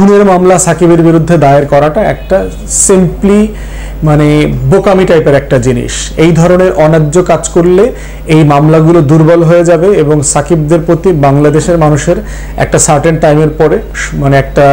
খুনের মামলা সাকিবের বিরুদ্ধে দায়ের করাটা একটা সিম্পলি মানে বোকামি টাইপের একটা জিনিস। এই ধরনের অন্যায্য কাজ করলে এই মামলাগুলো দুর্বল হয়ে যাবে এবং সাকিবদের প্রতি বাংলাদেশের মানুষের একটা সার্টেন টাইমের পরে মানে একটা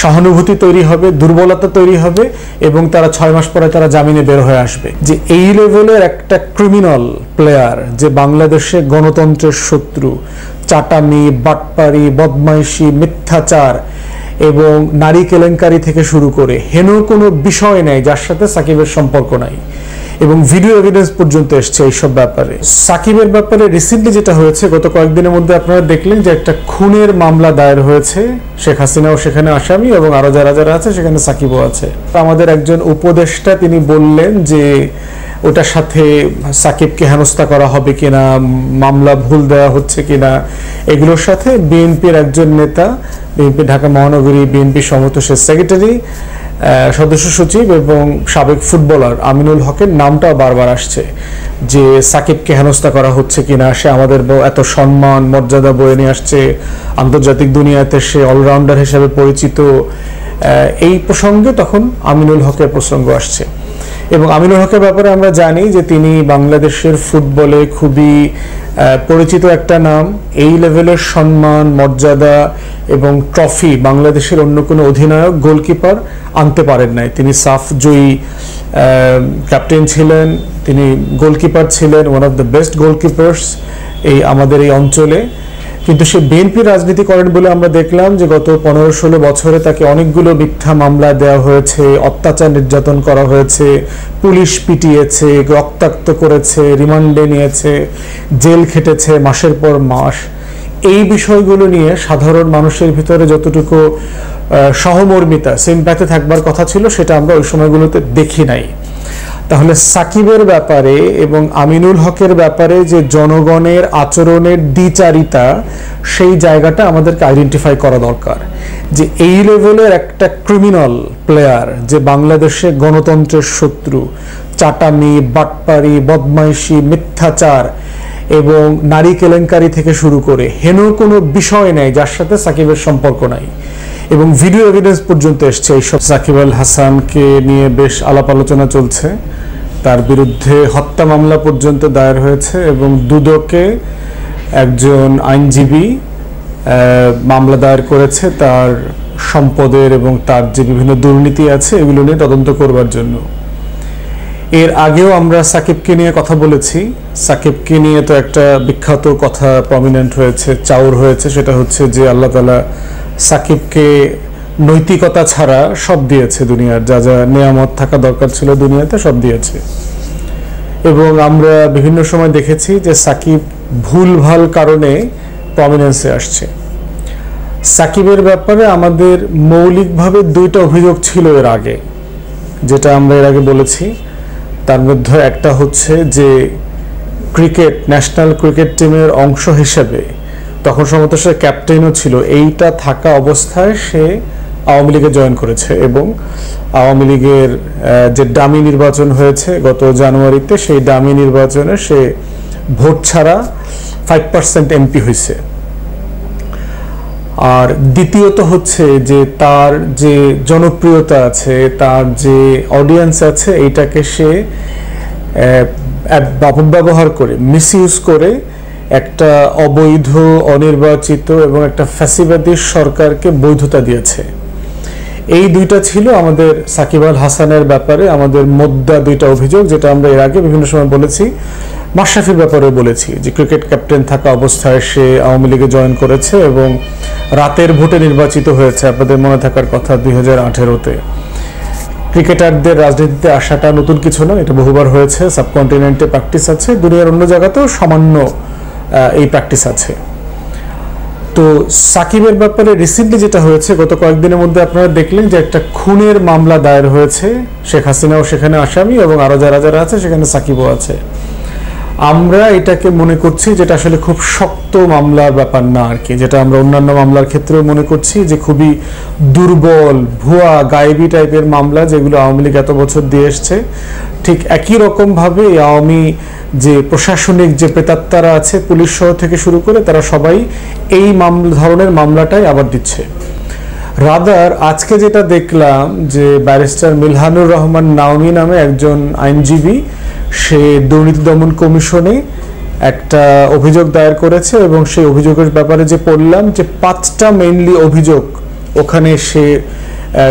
সহানুভূতি তৈরি হবে, দুর্বলতা তৈরি হবে এবং তারা 6 মাস পরে তারা জামিনে বের হয়ে আসবে। যে এই লেভেলের একটা ক্রিমিনাল প্লেয়ার যে বাংলাদেশে গণতন্ত্রের শত্রু, চাটামি, বাটপারি, বদমাইশি, মিথ্যাচার এবং নারী কেলেঙ্কারি থেকে শুরু করে হেন কোনো বিষয় নেই যার সাথে সাকিবের সম্পর্ক নাই এবং ভিডিও এভিডেন্স পর্যন্ত এসছে এইসব ব্যাপারে। সাকিবের ব্যাপারে রিসেন্টলি যেটা হয়েছে, গত কয়েকদিনের মধ্যে আপনারা দেখলেন যে একটা খুনের মামলা দায়ের হয়েছে। শেখ হাসিনাও সেখানে আসামি এবং আরো যারা যারা আছে সেখানে সাকিবও আছে। আমাদের একজন উপদেষ্টা তিনি বললেন যে ওটার সাথে সাকিবকে হেনস্থা করা হবে কিনা, মামলা ভুল দেওয়া হচ্ছে কিনা, এগুলোর সাথে বিএনপির একজন নেতা, বিএনপি ঢাকা মহানগরী বিএনপি সমতশের সেক্রেটারি, সদস্য সচিব এবং সাবেক ফুটবলার আমিনুল হকের নামটাও বারবার আসছে যে সাকিবকে হেনস্থা করা হচ্ছে কিনা, সে আমাদের এত সম্মান মর্যাদা বয়ে নিয়ে আসছে, আন্তর্জাতিক দুনিয়াতে সে অলরাউন্ডার হিসেবে পরিচিত। এই প্রসঙ্গে তখন আমিনুল হকের প্রসঙ্গ আসছে এবং আমিনুল হকের ব্যাপারে আমরা জানি যে তিনি বাংলাদেশের ফুটবলে খুবই পরিচিত একটা নাম। এই লেভেলের সম্মান মর্যাদা এবং ট্রফি বাংলাদেশের অন্য কোনো অধিনায়ক গোলকিপার আনতে পারেন নাই। তিনি সাফ জয়ী ক্যাপ্টেন ছিলেন, তিনি গোলকিপার ছিলেন, one of the best goalkeepers আমাদের এই অঞ্চলে। কিন্তু সে বিএনপি রাজনীতি করেন বলে আমরা দেখলাম যে গত 15-16 বছরে তাকে অনেকগুলো মিথ্যা মামলা দেওয়া হয়েছে, অত্যাচার নির্যাতন করা হয়েছে, পুলিশ পিটিয়েছে, রক্তাক্ত করেছে, রিমান্ডে নিয়েছে, জেল খেটেছে মাসের পর মাস। এই বিষয়গুলো নিয়ে সাধারণ মানুষের ভিতরে যতটুকু সহমর্মিতা, সিম্প্যাথি থাকবার কথা ছিল সেটা আমরা ওই সময়গুলোতে দেখি নাই। তাহলে সাকিবের ব্যাপারে এবং আমিনুল হকের ব্যাপারে যে জনগণের আচরণের দ্বিচারিতা, সেই জায়গাটা আমাদেরকে আইডেন্টিফাই করা দরকার যে এই লেভেলের একটা ক্রিমিনাল প্লেয়ার যে বাংলাদেশে গণতন্ত্রের শত্রু, চাটামি, বাটপারি, বদমাইশি, মিথ্যাচার এবং নারী কেলেঙ্কারি থেকে শুরু করে হেন কোনো বিষয় নেই যার সাথে সাকিবের সম্পর্ক নাই এবং ভিডিও এভিডেন্স পর্যন্ত এসছে এইসব। সাকিব আল হাসানকে নিয়ে বেশ আলাপ আলোচনা চলছে, তার বিরুদ্ধে হত্যা মামলা পর্যন্ত দায়ের হয়েছে এবং দুদকে একজন আইনজীবী মামলা দায়ের করেছে তার সম্পদের এবং তার যে বিভিন্ন দুর্নীতি আছে এগুলো নিয়ে তদন্ত করবার জন্য। এর আগেও আমরা সাকিবকে নিয়ে কথা বলেছি। সাকিবকে নিয়ে তো একটা বিখ্যাত কথা প্রমিনেন্ট হয়েছে, চাউর হয়েছে, সেটা হচ্ছে যে আল্লাহ তাআলা সাকিবকে নৈতিকতা ছাড়া সব দিয়েছে, দুনিয়ার যা যা নিয়ামত থাকা দরকার ছিল দুনিয়াতে সব দিয়েছে। এবং আমরা বিভিন্ন সময় দেখেছি যে সাকিব ভুলভাল কারণে প্রমিনেন্সে আসছে। সাকিবের ব্যাপারে আমাদের মৌলিকভাবে 2টা অভিযোগ ছিল এর আগে, যেটা আমরা এর আগে বলেছি। তার মধ্যে একটা হচ্ছে যে ক্রিকেট, ন্যাশনাল ক্রিকেট টিমের অংশ হিসেবে তখন সম্ভবত সে ক্যাপ্টেনও ছিল, এইটা থাকা অবস্থায় সে আওয়ামী লীগে জয়েন করেছে এবং আওয়ামী লীগের যে ডামি নির্বাচন হয়েছে গত জানুয়ারিতে, সেই ডামি নির্বাচনে সে ভোট ছাড়া 5% এমপি হয়েছে। আর দ্বিতীয়ত হচ্ছে যে তার যে জনপ্রিয়তা আছে, তার যে অডিয়েন্স আছে, এইটাকে সে অপব্যবহার করে, মিসইউজ করে একটা অবৈধ, অনির্বাচিত এবং একটা ফ্যাসিবাদী সরকারকে বৈধতা দিয়েছে। এই 2টা ছিল আমাদের সাকিব আল হাসানের ব্যাপারে আমাদের মোদ্দা 2টা অভিযোগ, যেটা আমরা এর আগে বিভিন্ন সময় বলেছি। মাশরাফির ব্যাপারে বলেছি যে ক্রিকেট ক্যাপ্টেন থাকা অবস্থায় সে আওয়ামী লীগে জয়েন করেছে এবং রাতের ভোটে নির্বাচিত হয়েছে, আপনাদের মনে থাকার কথা 2018-তে। ক্রিকেটারদের রাজনীতিতে আসাটা নতুন কিছু না, এটা বহুবার হয়েছে, সাবকন্টিনেন্টে প্র্যাকটিস আছে, দুনিয়ার অন্য জায়গাতেও সামান্য এই প্র্যাকটিস আছে। তো সাকিবের ব্যাপারে রিসেন্টলি যেটা হয়েছে, গত কয়েকদিনের মধ্যে আপনারা দেখলেন যে একটা খুনের মামলা দায়ের হয়েছে। শেখ হাসিনাও সেখানে আসামি এবং আরো যারা যারা আছে সেখানে সাকিবও আছে। আমরা এটাকে মনে করছি যেটা আসলে খুব শক্ত মামলার ব্যাপার না আর কি, যেটা আমরা অন্যান্য মামলার ক্ষেত্রেও মনে করছি যে খুবই দুর্বল, ভুয়া, গায়েবী টাইপের মামলা যেগুলো আওয়ামী লীগ এত বছর দিয়ে এসছে। ঠিক একই রকম ভাবে আওয়ামী যে প্রশাসনিক যে প্রেতাত্মারা আছে, পুলিশ সহ থেকে শুরু করে, তারা সবাই এই ধরনের মামলাটাই আবার দিচ্ছে। রাদার আজকে যেটা দেখলাম যে ব্যারিস্টার মিলহানুর রহমান নাওমি নামে একজন আইনজীবী সে দুর্নীতি দমন কমিশনে একটা অভিযোগ দায়ের করেছে এবং সেই অভিযোগের ব্যাপারে যে পড়লাম যে 5টা মেইনলি অভিযোগ ওখানে সে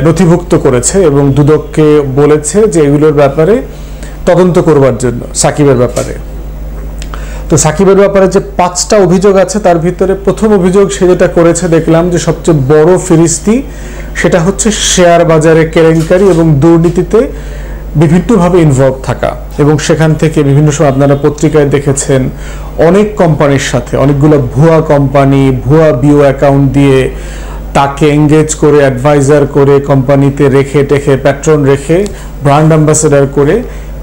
নথিভুক্ত করেছে এবং দুদককে বলেছে যে এগুলোর ব্যাপারে তদন্ত করবার জন্য সাকিবের ব্যাপারে। তো সাকিবের ব্যাপারে যে 5টা অভিযোগ আছে তার ভিতরে প্রথম অভিযোগ সে যেটা করেছে দেখলাম যে সবচেয়ে বড় ফিরিস্তি সেটা হচ্ছে শেয়ার বাজারে কেলেঙ্কারি এবং দুর্নীতিতে বিভিন্নভাবে ইনভলভ থাকা এবং সেখান থেকে বিভিন্ন সময় আপনারা পত্রিকায় দেখেছেন অনেক কোম্পানির সাথে অনেকগুলো ভুয়া কোম্পানি ভুয়া বিও অ্যাকাউন্ট দিয়ে তাকে এঙ্গেজ করে অ্যাডভাইজার করে কোম্পানিতে রেখে টেখে প্যাট্রন রেখে ব্র্যান্ড অ্যাম্বাসেডার করে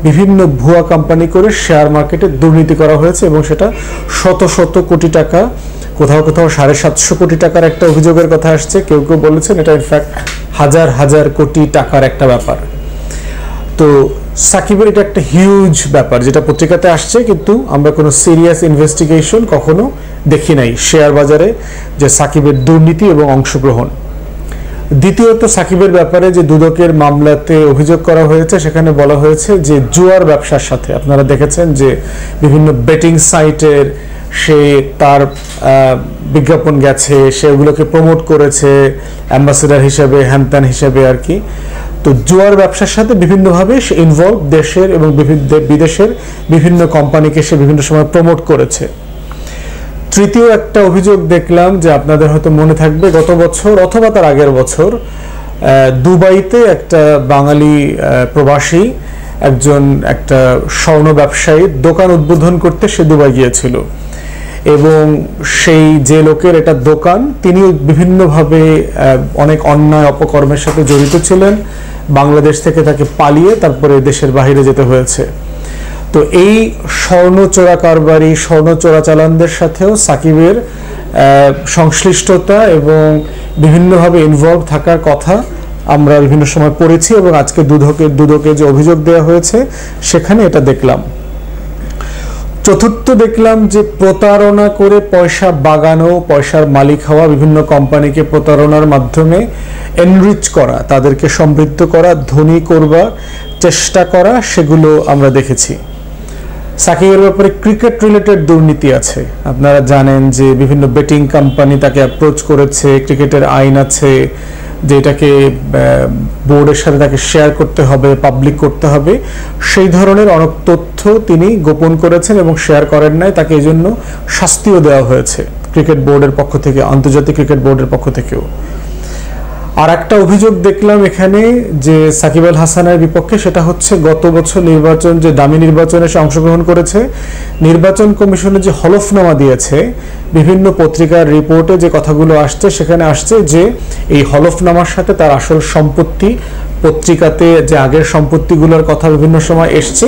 বিভিন্ন ভুয়া কোম্পানি করে শেয়ার মার্কেটে দুর্নীতি করা হয়েছে এবং সেটা শত শত কোটি টাকা, কোথাও কোথাও 750 কোটি টাকার একটা অভিযোগের কথা আসছে, কেউ কেউ বলেছেন এটা ইনফ্যাক্ট হাজার হাজার কোটি টাকার একটা ব্যাপার। তো সাকিবের এটা একটা হিউজ ব্যাপার যেটা পত্রিকাতে আসছে, কিন্তু আমরা কোনো সিরিয়াস ইনভেস্টিগেশন কখনো দেখি নাই শেয়ার বাজারে যে সাকিবের দুর্নীতি এবং অংশগ্রহণ। দ্বিতীয়ত সাকিবের ব্যাপারে যে দুদকের মামলাতে অভিযোগ করা হয়েছে সেখানে বলা হয়েছে যে জুয়ার ব্যবসার সাথে আপনারা দেখেছেন যে বিভিন্ন বেটিং সাইটের সে তার বিজ্ঞাপন গেছে, সেগুলোকে প্রমোট করেছে অ্যাম্বাসেডার হিসেবে হ্যানত্যান হিসেবে আর কি। তো জুয়ার ব্যবসার সাথে বিভিন্নভাবে সে ইনভলভ, দেশের এবং বিদেশের বিভিন্ন কোম্পানিকে সে বিভিন্ন সময় প্রমোট করেছে। তৃতীয় একটা অভিযোগ দেখলাম যে আপনাদের হয়তো মনে থাকবে গত বছর অথবা তার আগের বছর দুবাইতে একটা বাঙালি প্রবাসী একজন একটা স্বর্ণ ব্যবসায়ী দোকান উদ্বোধন করতে সে দুবাই গিয়েছিল এবং সেই যে লোকের এটা দোকান তিনিও বিভিন্নভাবে অনেক অন্যায় অপকর্মের সাথে জড়িত ছিলেন, বাংলাদেশ থেকে তাকে পালিয়ে তারপরে দেশের বাইরে যেতে হয়েছে। তো এই স্বর্ণ চোরা কারবারি স্বর্ণ চোরাচালানদের সাথেও সাকিবের সংশ্লিষ্টতা এবং বিভিন্নভাবে ইনভলভ থাকার কথা আমরা বিভিন্ন সময় পড়েছি এবং আজকে দুদকে যে অভিযোগ দেওয়া হয়েছে সেখানে এটা দেখলাম। চতুর্থ দেখলাম যে প্রতারণা করে পয়সা বাগানো, পয়সার মালিক হওয়া, বিভিন্ন কোম্পানিকে প্রতারণার মাধ্যমে এনরিচ করা, তাদেরকে সমৃদ্ধ করা, ধনী করবার চেষ্টা করা, সেগুলো আমরা দেখেছি। সাকিবের ব্যাপারে ক্রিকেট রিলেটেড দুর্নীতি আছে, আপনারা জানেন যে বিভিন্ন বেটিং কোম্পানি তাকে অ্যাপ্রোচ করেছে, ক্রিকেটের আইন আছে যেটাকে বোর্ডের সাথে তাকে শেয়ার করতে হবে, পাবলিক করতে হবে, সেই ধরনের অনেক তথ্য তিনি গোপন করেছেন এবং শেয়ার করেন নাই, তাকে এই জন্য শাস্তিও দেওয়া হয়েছে ক্রিকেট বোর্ডের পক্ষ থেকে, আন্তর্জাতিক ক্রিকেট বোর্ডের পক্ষ থেকেও। আর একটা অভিযোগ দেখলাম এখানে যে সাকিব আল হাসানের বিপক্ষে, সেটা হচ্ছে গত বছর নির্বাচন যে দামি নির্বাচনে সে অংশগ্রহণ করেছে, নির্বাচন কমিশনে যে হলফনামা দিয়েছে, বিভিন্ন পত্রিকার রিপোর্টে যে কথাগুলো আসছে সেখানে আসছে যে এই হলফনামার সাথে তার আসল সম্পত্তি, পত্রিকাতে যে আগের সম্পত্তিগুলোর কথা বিভিন্ন সময় এসছে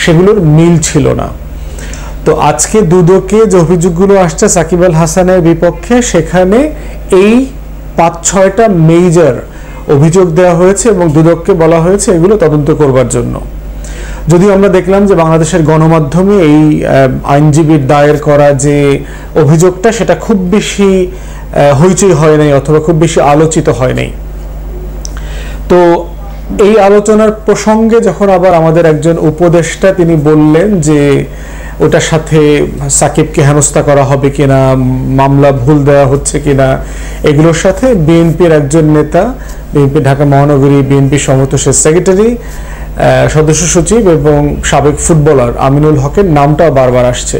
সেগুলোর মিল ছিল না। তো আজকে দুদকে যে অভিযোগগুলো আসছে সাকিব আল হাসানের বিপক্ষে, সেখানে এই 5-6টা মেজর অভিযোগ দেওয়া হয়েছে এবং দুদককে বলা হয়েছে এগুলো তদন্ত করবার জন্য। যদিও আমরা দেখলাম যে বাংলাদেশের গণমাধ্যমে এই আইনজীবীর দায়ের করা যে অভিযোগটা সেটা খুব বেশি হইচই হয় নাই অথবা খুব বেশি আলোচিত হয় নাই। তো এই আলোচনার প্রসঙ্গে যখন আবার আমাদের একজন উপদেষ্টা তিনি বললেন যে ওটার সাথে সাকিবকে হেনস্থা করা হবে কিনা, মামলা ভুল দেওয়া হচ্ছে কিনা, এগুলোর সাথে বিএনপির একজন নেতা, বিএনপি ঢাকা মহানগরী বিএনপি সমতশের সেক্রেটারি, সদস্য সচিব এবং সাবেক ফুটবলার আমিনুল হকের নামটাও বারবার আসছে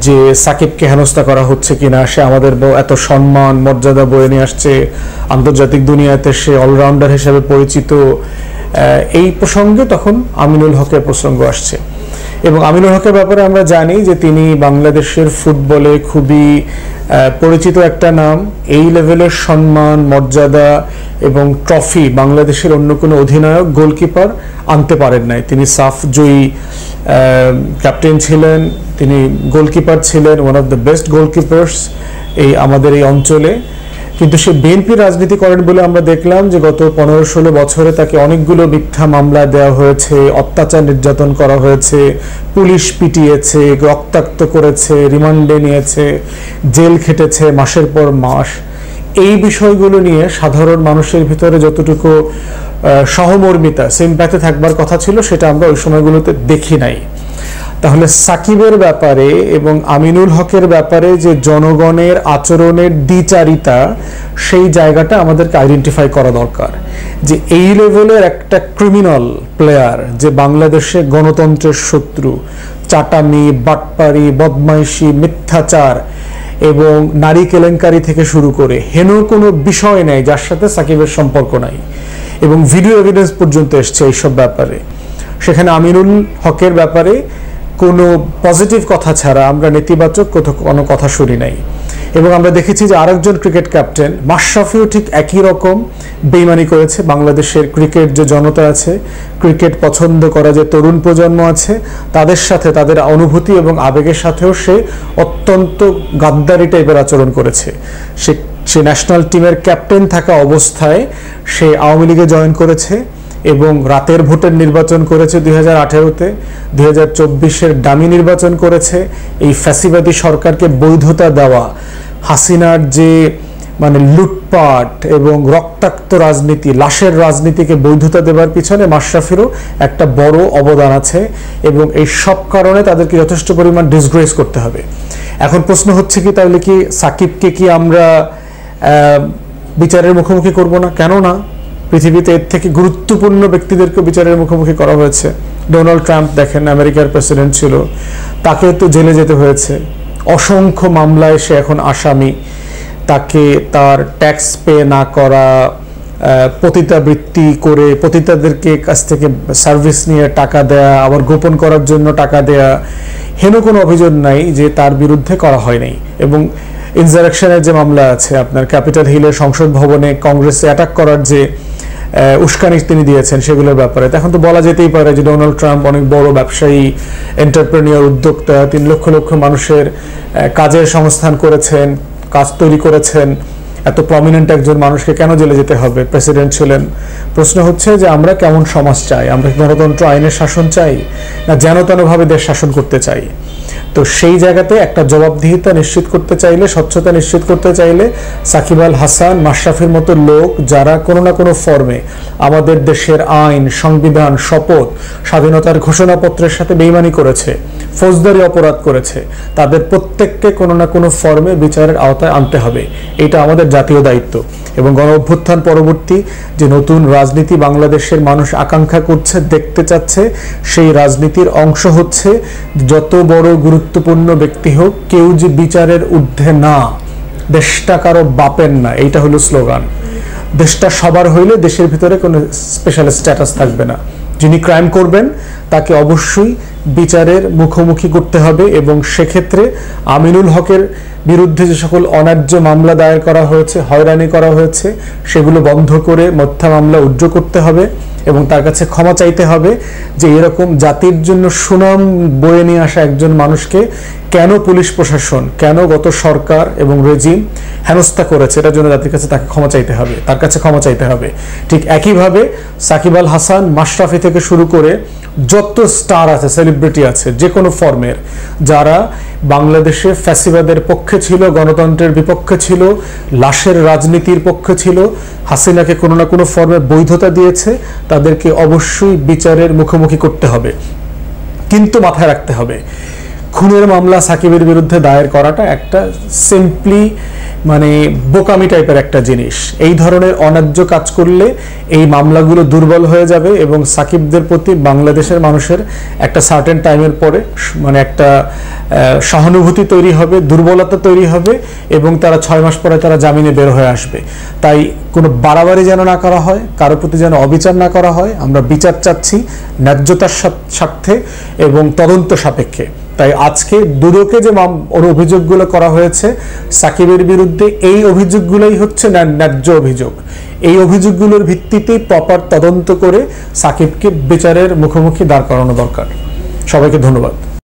যে সাকিবকে হেনস্থা করা হচ্ছে কিনা, সে আমাদের এত সম্মান মর্যাদা বয়ে নিয়ে আসছে, আন্তর্জাতিক দুনিয়াতে সে অলরাউন্ডার হিসেবে পরিচিত। এই প্রসঙ্গে তখন আমিনুল হকের প্রসঙ্গ আসছে এবং আমিনুল হকের ব্যাপারে আমরা জানি যে তিনি বাংলাদেশের ফুটবলে খুবই পরিচিত একটা নাম। এই লেভেলের সম্মান মর্যাদা এবং ট্রফি বাংলাদেশের অন্য কোনো অধিনায়ক গোলকিপার আনতে পারেন নাই। তিনি সাফ জয়ী ক্যাপ্টেন ছিলেন, তিনি গোলকিপার ছিলেন, one of the best goalkeepers আমাদের এই অঞ্চলে। কিন্তু সে বিএনপি রাজনীতি করেন বলে আমরা দেখলাম যে গত 15-16 বছরে তাকে অনেকগুলো মিথ্যা মামলা দেওয়া হয়েছে, অত্যাচার নির্যাতন করা হয়েছে, পুলিশ পিটিয়েছে, রক্তাক্ত করেছে, রিমান্ডে নিয়েছে, জেল খেটেছে মাসের পর মাস। এই বিষয়গুলো নিয়ে সাধারণ মানুষের ভিতরে যতটুকু সহমর্মিতা সিম্প্যাথি থাকবার কথা ছিল সেটা আমরা ওই সময়গুলোতে দেখি নাই। তাহলে সাকিবের ব্যাপারে এবং আমিনুল হকের ব্যাপারে যে জনগণের আচরণের দ্বিচারিতা, সেই জায়গাটা আমাদেরকে আইডেন্টিফাই করা দরকার যে এই লেভেলের একটা ক্রিমিনাল প্লেয়ার যে বাংলাদেশে গণতন্ত্রের শত্রু, চাটামি, বাটপারি, বদমাইশি, মিথ্যাচার এবং নারী কেলেঙ্কারি থেকে শুরু করে হেন কোনো বিষয় নেই যার সাথে সাকিবের সম্পর্ক নাই, এবং ভিডিও এভিডেন্স পর্যন্ত এসছে এইসব ব্যাপারে। সেখানে আমিনুল হকের ব্যাপারে কোনো পজিটিভ কথা ছাড়া আমরা নেতিবাচক কোনো কথা শুনি নাই। এবং আমরা দেখেছি যে আরেকজন ক্রিকেট ক্যাপ্টেন মাশরাফিও ঠিক একই রকম বেইমানি করেছে। বাংলাদেশের ক্রিকেট যে জনতা আছে, ক্রিকেট পছন্দ করা যে তরুণ প্রজন্ম আছে, তাদের সাথে তাদের অনুভূতি এবং আবেগের সাথেও সে অত্যন্ত গাদ্দারি টাইপের আচরণ করেছে। সে ন্যাশনাল টিমের ক্যাপ্টেন থাকা অবস্থায় সে আওয়ামী লীগে জয়েন করেছে এবং রাতের ভোটের নির্বাচন করেছে 2018-তে, 2024-এর ডামি নির্বাচন করেছে। এই ফ্যাসিবাদী সরকারকে বৈধতা দেওয়া, হাসিনার যে লুটপাট এবং রক্তাক্ত রাজনীতি, লাশের রাজনীতিকে বৈধতা দেওয়ার পিছনে মাশরাফিরও একটা বড় অবদান আছে, এবং এই সব কারণে তাদেরকে যথেষ্ট পরিমাণ ডিসগ্রেস করতে হবে। এখন প্রশ্ন হচ্ছে কি, তাহলে কি সাকিবকে কি আমরা বিচারের মুখোমুখি করব না? কেন না? পৃথিবীতে এর থেকে গুরুত্বপূর্ণ ব্যক্তিদেরকে বিচারের মুখোমুখি করা হয়েছে। ডোনাল্ড ট্রাম্প দেখেন, আমেরিকার প্রেসিডেন্ট ছিল, তাকে তো জেলে যেতে হয়েছে। অসংখ্য মামলায় সে এখন আসামি। তাকে তার ট্যাক্স পে না করা, পতিতাবৃত্তি করে পতিতাদেরকে কাছ থেকে সার্ভিস নিয়ে টাকা দেয়া, আবার গোপন করার জন্য টাকা দেয়া, হেন কোনো অভিযোগ নাই যে তার বিরুদ্ধে করা হয় নাই। এবং ইনজারেকশনের যে মামলা আছে, আপনার ক্যাপিটাল হিলের সংসদ ভবনে কংগ্রেসে অ্যাটাক করার যে উস্কানি তিনি দিয়েছেন সেগুলোর ব্যাপারে এখন তো বলা যেতেই পারে যে ডোনাল্ড ট্রাম্প অনেক বড় ব্যবসায়ী, এন্টারপ্রেনিয়র, উদ্যোক্তা, 3 লক্ষ লক্ষ মানুষের কাজের সংস্থান করেছেন, কাজ তৈরি করেছেন। এত প্রমিনেন্ট একজন মানুষকে কেন জেলে যেতে হবে? প্রেসিডেন্ট ছিলেন। প্রশ্ন হচ্ছে যে আমরা কেমন সমাজ চাই? আমরা গণতন্ত্র, আইনের শাসন চাই, না যেন তেনভাবে দেশ শাসন করতে চাই? তো সেই জায়গাতে একটা জবাবদিহিতা নিশ্চিত করতে চাইলে, স্বচ্ছতা নিশ্চিত করতে চাইলে সাকিব আল হাসান, মাশরাফির মতো লোক যারা কোনো না কোনো ফর্মে আমাদের দেশের আইন, সংবিধান, শপথ, স্বাধীনতার ঘোষণাপত্রের সাথে বেইমানি করেছে, ফৌজদারি অপরাধ করেছে, তাদের প্রত্যেককে কোনো না কোনো ফর্মে বিচারের আওতায় আনতে হবে। এটা আমাদের জাতীয় দায়িত্ব। এবং গণ অভ্যুত্থান পরবর্তী যে নতুন রাজনীতি বাংলাদেশের মানুষ আকাঙ্ক্ষা করছে, দেখতে চাচ্ছে, সেই রাজনীতির অংশ হচ্ছে যত বড় গুরুত্বপূর্ণ ব্যক্তি হোক, কেউ যে বিচারের ঊর্ধ্বে না, দেশটা কারো বাপের না, এইটা হলো স্লোগান। দেশটা সবার হইলে দেশের ভিতরে কোনো স্পেশাল স্ট্যাটাস থাকবে না। যিনি ক্রাইম করবেন তাকে অবশ্যই বিচারের মুখোমুখি করতে হবে, এবং সেক্ষেত্রে আমিনুল হকের বিরুদ্ধে যে সকল অন্যায্য মামলা দায়ের করা হয়েছে, হয়রানি করা হয়েছে, সেগুলো বন্ধ করে মিথ্যা মামলা উজ্জ্ব করতে হবে এবং তার কাছে ক্ষমা চাইতে হবে যে এরকম জাতির জন্য সুনাম বয়ে নিয়ে আসা একজন মানুষকে কেন পুলিশ প্রশাসন, কেন গত সরকার এবং রেজিম হেনস্থা করেছে, এটার জন্য জাতির কাছে তাকে ক্ষমা চাইতে হবে, তার কাছে ক্ষমা চাইতে হবে। ঠিক একইভাবে সাকিব আল হাসান, মাশরাফি থেকে শুরু করে যত স্টার আছে, সেলিব্রিটি আছে যে কোনো ফর্মের, যারা বাংলাদেশে ফ্যাসিবাদের পক্ষে ছিল, গণতন্ত্রের বিপক্ষে ছিল, লাশের রাজনীতির পক্ষে ছিল, হাসিনাকে কোনো না কোনো ফর্মে বৈধতা দিয়েছে, তাদেরকে অবশ্যই বিচারের মুখোমুখি করতে হবে। কিন্তু মাথায় রাখতে হবে, খুনের মামলা সাকিবের বিরুদ্ধে দায়ের করাটা একটা সিম্পলি বোকামি টাইপের একটা জিনিস। এই ধরনের অন্যায্য কাজ করলে এই মামলাগুলো দুর্বল হয়ে যাবে এবং সাকিবদের প্রতি বাংলাদেশের মানুষের একটা সার্টেন টাইমের পরে একটা সহানুভূতি তৈরি হবে, দুর্বলতা তৈরি হবে, এবং তারা 6 মাস পরে তারা জামিনে বের হয়ে আসবে। তাই কোনো বাড়াবাড়ি যেন না করা হয়, কারো প্রতি যেন অবিচার না করা হয়। আমরা বিচার চাচ্ছি ন্যায্যতার স্বার্থে এবং তদন্ত সাপেক্ষে। তাই আজকে দুদকে যে অভিযোগগুলো করা হয়েছে সাকিবের বিরুদ্ধে, এই অভিযোগগুলোই হচ্ছে ন্যায্য অভিযোগ। এই অভিযোগগুলোর ভিত্তিতেই প্রপার তদন্ত করে সাকিবকে বিচারের মুখোমুখি দাঁড় করানো দরকার। সবাইকে ধন্যবাদ।